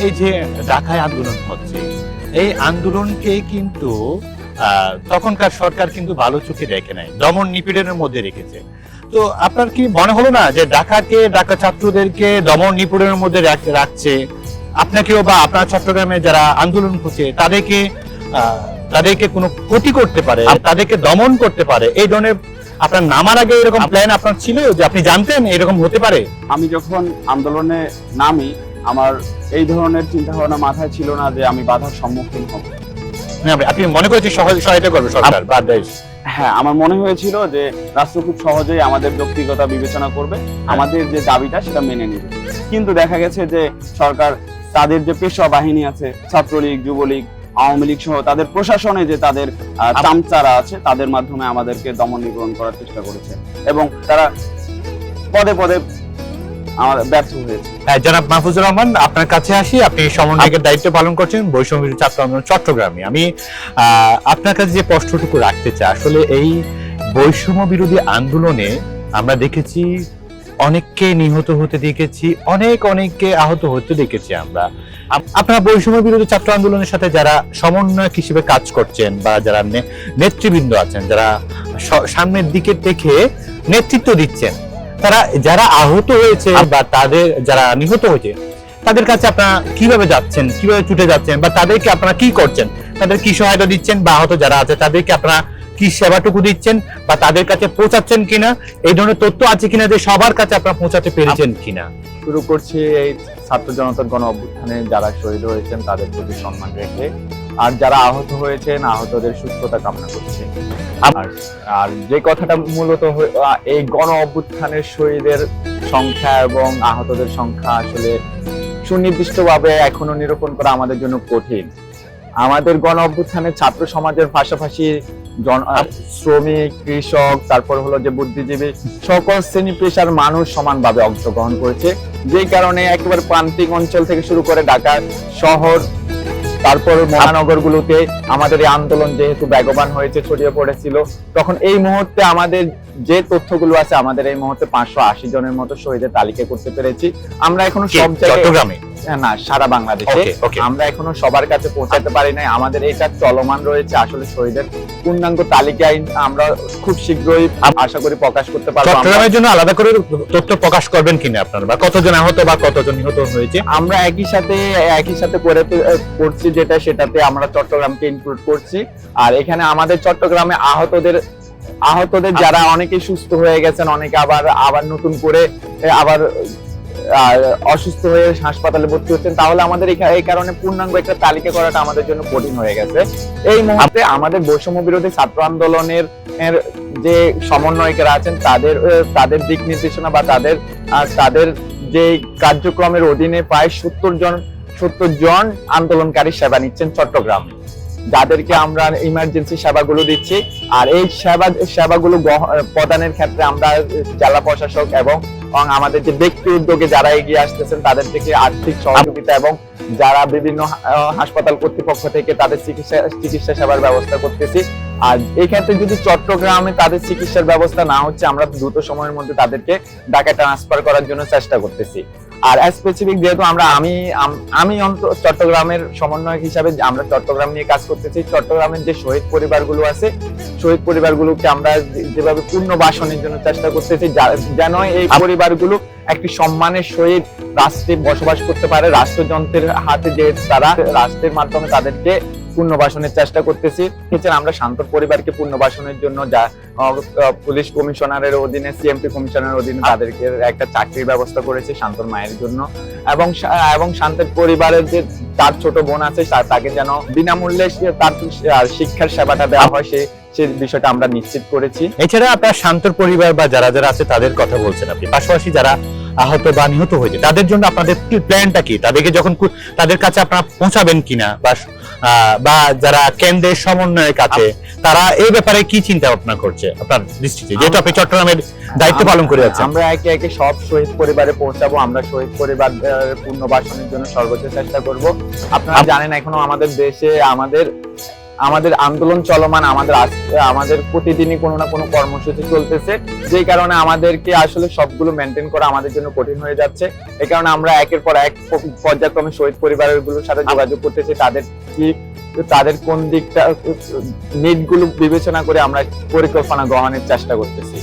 এই যে ঢাকায় আন্দোলন হচ্ছে, এই আন্দোলনকে কিন্তু তখনকার সরকার কিন্তু ভালো চোখে দেখে নাই, দমন নিপীড়নের মধ্যে রেখেছে। তো আপনার কি মনে হলো না যে ঢাকা ছাত্রদেরকে দমন নিপীড়নের মধ্যে রাখছে, আপনাকেও বা আপনার চট্টগ্রামে যারা আন্দোলন করছে তাদেরকে কোনো ক্ষতি করতে পারে, তাদেরকে দমন করতে পারে, এই ধরনের আপনার নামার আগে এরকম প্ল্যান আপনার ছিল যে আপনি জানতেন এরকম হতে পারে? আমি যখন আন্দোলনে নামি আমার এই ধরনের চিন্তা ভাবনা মাথায় ছিল না যে আমি বাধার সম্মুখীন হব। আপনি মনে করেছেন সহায়তা করবে সরকার বা দেশ? হ্যাঁ, আমার মনে হয়েছিল যে রাষ্ট্র খুব সহজেই আমাদের ব্যক্তিগতা বিবেচনা করবে, আমাদের যে দাবিটা সেটা মেনে নেবে। কিন্তু দেখা গেছে যে সরকার তাদের যে পেশা বাহিনী আছে, ছাত্রলীগ, যুবলীগ, আওয়ামী লীগ সহ তাদের প্রশাসনে যে তাদের চামচারা আছে তাদের মাধ্যমে আমাদেরকে দমন নিপীড়ন করার চেষ্টা করেছে এবং তারা পদে পদে ব্যর্থ হয়েছে। জনাব মাহফুজুর রহমান, আপনার কাছে আসি। আপনি সমন্বয়কের দায়িত্ব পালন করছেন বৈষম্য বিরোধী ছাত্র আন্দোলন চট্টগ্রামে। আমি আপনার কাছে যে প্রশ্নটুকু রাখতে চাই, আসলে এই বৈষম্য বিরোধী আন্দোলনে আমরা দেখেছি অনেককে নিহত হতে দেখেছি, অনেককে আহত হতে দেখেছি আমরা। আপনারা বৈষম্য বিরোধী ছাত্র আন্দোলনের সাথে যারা সমন্বয়ক হিসেবে কাজ করছেন বা যারা নেতৃবৃন্দ আছেন, যারা সামনের দিকে দেখে নেতৃত্ব দিচ্ছেন, তারা যারা আহত হয়েছে বা তাদের যারা নিহত হয়েছে তাদের কাছে আপনারা কিভাবে যাচ্ছেন, কিভাবে ছুটে যাচ্ছেন, বা তাদেরকে আপনারা কি করছেন, তাদের কি সহায়তা দিচ্ছেন, বা আহত যারা আছে তাদেরকে আপনারা কি সেবাটুকু দিচ্ছেন বা তাদের কাছে পৌঁছাচ্ছেন কিনা, এই ধরনের তথ্য আছে কিনা যে সবার কাছে আপনারা পৌঁছাতে পেরেছেন কিনা? শুরু করছি এই ছাত্র জনতার গণ অভ্যুত্থানে যারা শহীদ হয়েছেন তাদের প্রতি সম্মান রেখে, আর যারা আহত হয়েছেন আহতদের সুস্থতা কামনা করছি। আর যে কথাটা মূলত এই গণ অভ্যুত্থানের শহীদের সংখ্যা এবং আহতদের সংখ্যা আসলে সুনির্দিষ্টভাবে এখনো নিরূপণ করা আমাদের জন্য কঠিন। আমাদের গণ অভ্যুত্থানে ছাত্র সমাজের পাশাপাশি শ্রমিক, কৃষক, তারপর হলো যে বুদ্ধিজীবী, সকল শ্রেণী পেশার মানুষ সমানভাবে অংশগ্রহণ করেছে, যেই কারণে একেবারে প্রান্তিক অঞ্চল থেকে শুরু করে ঢাকা শহর, তারপর মহানগরগুলোতে আমাদের এই আন্দোলন যেহেতু বেগবান হয়েছে, ছড়িয়ে পড়েছিল, তখন এই মুহূর্তে আমাদের যে তথ্যগুলো আছে, আমাদের এই মুহূর্তে 580 জনের মতো শহীদের তালিকা করতে পেরেছি। আমরা এখনো সব জায়গায় না, সারা বাংলাদেশে আমরা এখনো সবার কাছে পৌঁছাতে পারি নাই। আমাদের এটা চলমান রয়েছে। আসলে শহীদের পূর্ণাঙ্গ তালিকায় আমরা খুব শীঘ্রই আশা করি প্রকাশ করতে পারবো। চট্টগ্রামের জন্য আলাদা করে তথ্য প্রকাশ করবেন কিনা আপনারা, বা কতজন আহত বা কতজন নিহত হয়েছে? আমরা একই সাথে করে করছি, সেটাতে আমরা চট্টগ্রামকে ইনক্লুড করছি। আর এখানে আমাদের চট্টগ্রামে আহতদের যারা অনেকে সুস্থ হয়ে গেছেন, অনেকে আবার নতুন করে আবার অসুস্থ হয়ে হাসপাতালে ভর্তি হচ্ছেন, তাহলে আমাদের এই কারণে পূর্ণাঙ্গ একটা তালিকা করাটা আমাদের জন্য কঠিন হয়ে গেছে। এই মুহূর্তে আমাদের বৈষম্য বিরোধী ছাত্র আন্দোলনের যে সমন্বয়কেরা আছেন তাদের দিক নির্দেশনা বা তাদের যে কার্যক্রমের অধীনে প্রায় 70 জন আন্দোলনকারী সেবা নিচ্ছেন চট্টগ্রামে, যাদেরকে আমরা ইমার্জেন্সি সেবাগুলো দিচ্ছি। আর এই সেবাগুলো প্রদানের ক্ষেত্রে আমরা জেলা প্রশাসক এবং আমাদের যে ব্যক্তি উদ্যোগে যারা এগিয়ে আসতেছেন তাদের থেকে আর্থিক সহযোগিতা এবং যারা বিভিন্ন হাসপাতাল কর্তৃপক্ষ থেকে তাদের চিকিৎসা সেবার ব্যবস্থা করতেছি। আর এই ক্ষেত্রে যদি চট্টগ্রামে তাদের চিকিৎসার ব্যবস্থা না হচ্ছে, আমরা দ্রুত সময়ের মধ্যে তাদেরকে ঢাকায় ট্রান্সফার করার জন্য চেষ্টা করতেছি। আর স্পেসিফিক যেহেতু আমি চট্টগ্রামের সমন্বয়ক হিসাবে আমরা চট্টগ্রাম নিয়ে কাজ করতেছি, চট্টগ্রামের যে শহীদ পরিবারগুলো আছে, শহীদ পরিবারগুলোকে আমরা যেভাবে পুনর্বাসনের জন্য চেষ্টা করতেছি, যেন এই পরিবারগুলো একটি সম্মানের সহিত রাষ্ট্রে বসবাস করতে পারে। রাষ্ট্রযন্ত্রের হাতে যে তারা, রাষ্ট্রের মাধ্যমে তাদেরকে পুনর্বাসনের চেষ্টা করতেছি। আমরা শান্তর পরিবারকে পুনর্বাসনের জন্য পুলিশ কমিশনারের অধীনে, সিএমপি কমিশনারের অধীনে তাদেরকে একটা চাকরির ব্যবস্থা করেছি শান্তর মায়ের জন্য, এবং শান্তের পরিবারের যে তার ছোট বোন আছে তাকে যেন বিনামূল্যে তার শিক্ষার সেবাটা দেওয়া হয়, সেই বিষয়টা আমরা নিশ্চিত করেছি। এছাড়া আপনার শান্তর পরিবার বা যারা আছে তাদের কথা বলছেন আপনি, পাশাপাশি যারা আহত বা নিহত হয়েছে তাদের জন্য আপনাদের প্ল্যানটা কি? তাদেরকে যখন তাদের কাছে আপনারা পৌঁছাবেন কিনা, বা যারা কেন্দ্রের সমন্বয়ের কাছে তারা এই ব্যাপারে কি চিন্তা ভাবনা করছে আপনার দৃষ্টিতে, যেহেতু আপনি চট্টগ্রামের দায়িত্ব পালন করে যাচ্ছেন? আমরা একে একে সব শহীদ পরিবারে পৌঁছাবো। আমরা শহীদ পরিবার পুনর্বাসনের জন্য সর্বোচ্চ চেষ্টা করব। আপনারা জানেন এখনো আমাদের দেশে আমাদের আন্দোলন চলমান, আমাদের প্রতিদিনই কোনো না কোনো কর্মসূচি চলতেছে, যেই কারণে আমাদেরকে আসলে সবগুলো মেনটেন করা আমাদের জন্য কঠিন হয়ে যাচ্ছে। এই কারণে আমরা একের পর এক পর্যায়ক্রমে শহীদ পরিবারের গুলোর সাথে যোগাযোগ করতেছি, তাদের কোন দিকটা নিড গুলো বিবেচনা করে আমরা পরিকল্পনা গ্রহণের চেষ্টা করতেছি।